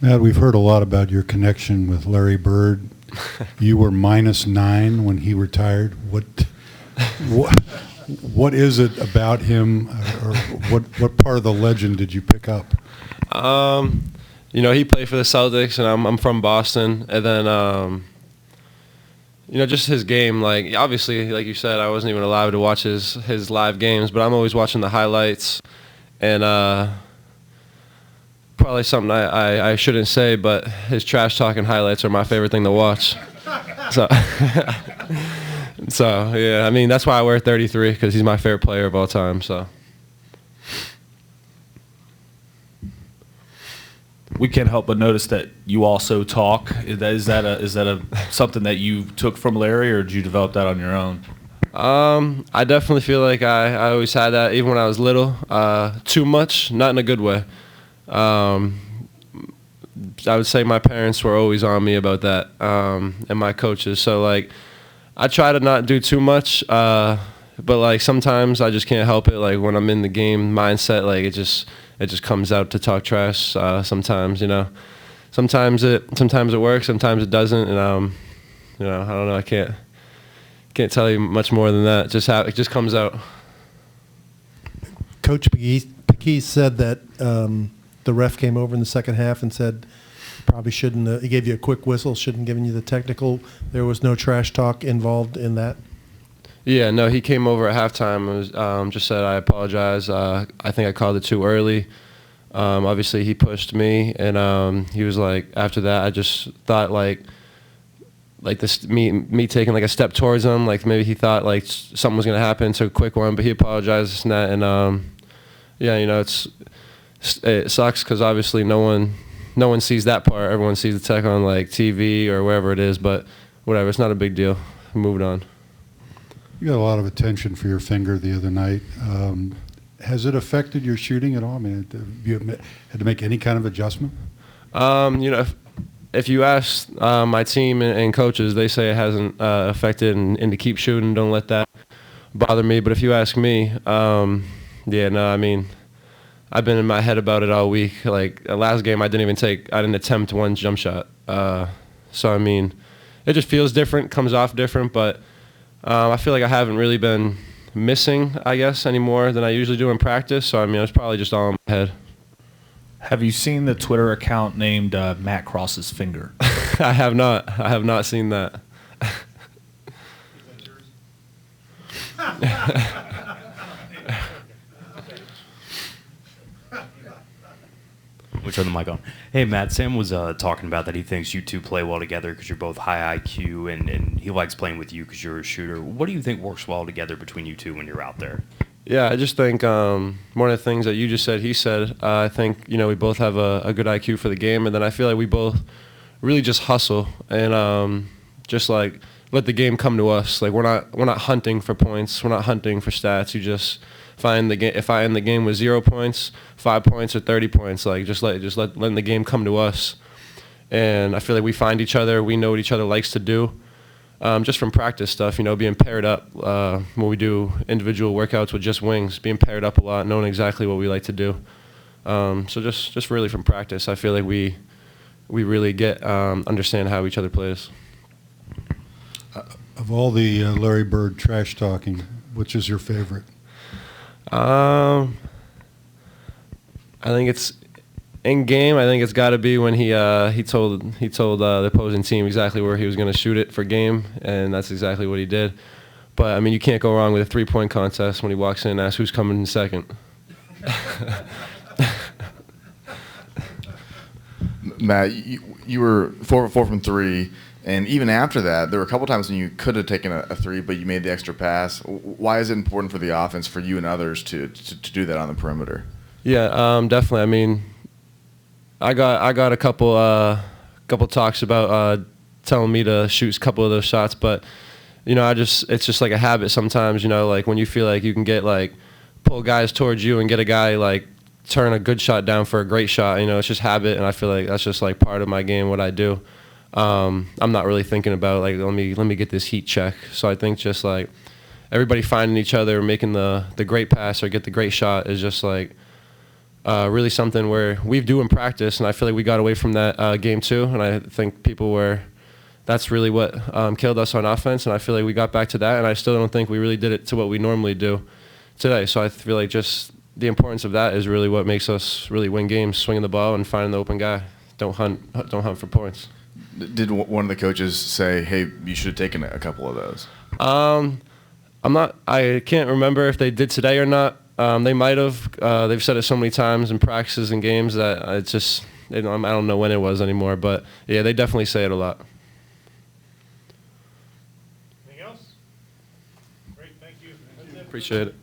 Matt, we've heard a lot about your connection with Larry Bird. You were -9 when he retired. What is it about him, or what part of the legend did you pick up? He played for the Celtics, and I'm from Boston. And then, just his game. Like, obviously, like you said, I wasn't even allowed to watch his live games, but I'm always watching the highlights. And probably something I shouldn't say, but his trash talking highlights are my favorite thing to watch. So yeah, I mean, that's why I wear 33, because he's my favorite player of all time. So we can't help but notice that you also talk. Is that something that you took from Larry, or did you develop that on your own? I definitely feel like I always had that, even when I was little. Too much, not in a good way. I would say my parents were always on me about that, and my coaches. So, like, I try to not do too much, but, like, sometimes I just can't help it. Like, when I'm in the game mindset, like, it just comes out to talk trash sometimes, Sometimes it works, sometimes it doesn't, and, I don't know, I can't tell you much more than that. It just comes out. Coach Pegues said that the ref came over in the second half and said probably shouldn't. He gave you a quick whistle, shouldn't have given you the technical. There was no trash talk involved in that. Yeah, no, he came over at halftime and was, just said, I apologize. I think I called it too early. Obviously, he pushed me, and he was like, after that, I just thought like this me taking like a step towards him, like maybe he thought like something was gonna happen, so a quick one, but he apologized and that, and yeah, it sucks because obviously no one sees that part. Everyone sees the tech on like TV or wherever it is, but whatever, it's not a big deal. Moved on. You got a lot of attention for your finger the other night. Has it affected your shooting at all? I mean, have you had to make any kind of adjustment? If you ask my team and coaches, they say it hasn't affected, and to keep shooting, don't let that bother me. But if you ask me, I mean, I've been in my head about it all week. Like, last game, I didn't attempt one jump shot. So, I mean, it just feels different, comes off different, but I feel like I haven't really been missing, I guess, any more than I usually do in practice. So, I mean, it's probably just all in my head. Have you seen the Twitter account named Matt Cross's Finger? I have not. I have not seen that. We'll turn the mic on. Hey, Matt, Sam was talking about that he thinks you two play well together because you're both high IQ, and he likes playing with you because you're a shooter. What do you think works well together between you two when you're out there? Yeah, I just think one of the things that you just said, he said, I think, we both have a good IQ for the game, and then I feel like we both really just hustle and just like let the game come to us. Like, we're not hunting for points, we're not hunting for stats. You just find the game. If I end the game with 0 points, 5 points, or 30 points, like just letting the game come to us. And I feel like we find each other, we know what each other likes to do. Just from practice stuff, being paired up when we do individual workouts with just wings, being paired up a lot, knowing exactly what we like to do. So just really from practice, I feel like we really understand how each other plays. Of all the Larry Bird trash talking, which is your favorite? I think it's in game. I think it's got to be when he told the opposing team exactly where he was going to shoot it for game, and that's exactly what he did. But I mean, you can't go wrong with a 3-point contest when he walks in and asks who's coming in second. Matt, you were 4 for 4 from 3, and even after that, there were a couple times when you could have taken a 3, but you made the extra pass. Why is it important for the offense, for you and others, to do that on the perimeter? Yeah, definitely. I mean, I got a couple talks about telling me to shoot a couple of those shots, but it's just like a habit sometimes. Like when you feel like you can get like pull guys towards you and get a guy like turn a good shot down for a great shot. It's just habit, and I feel like that's just like part of my game, what I do. I'm not really thinking about like let me get this heat check. So I think just like everybody finding each other, making the great pass or get the great shot is just like really something where we do in practice, and I feel like we got away from that game 2, and I think that's really what killed us on offense, and I feel like we got back to that, and I still don't think we really did it to what we normally do today. So I feel like just the importance of that is really what makes us really win games, swinging the ball and finding the open guy. Don't hunt for points. Did one of the coaches say, "Hey, you should have taken a couple of those"? I can't remember if they did today or not. They might have. They've said it so many times in practices and games that it's just, I don't know when it was anymore. But yeah, they definitely say it a lot. Anything else? Great, thank you. Appreciate it.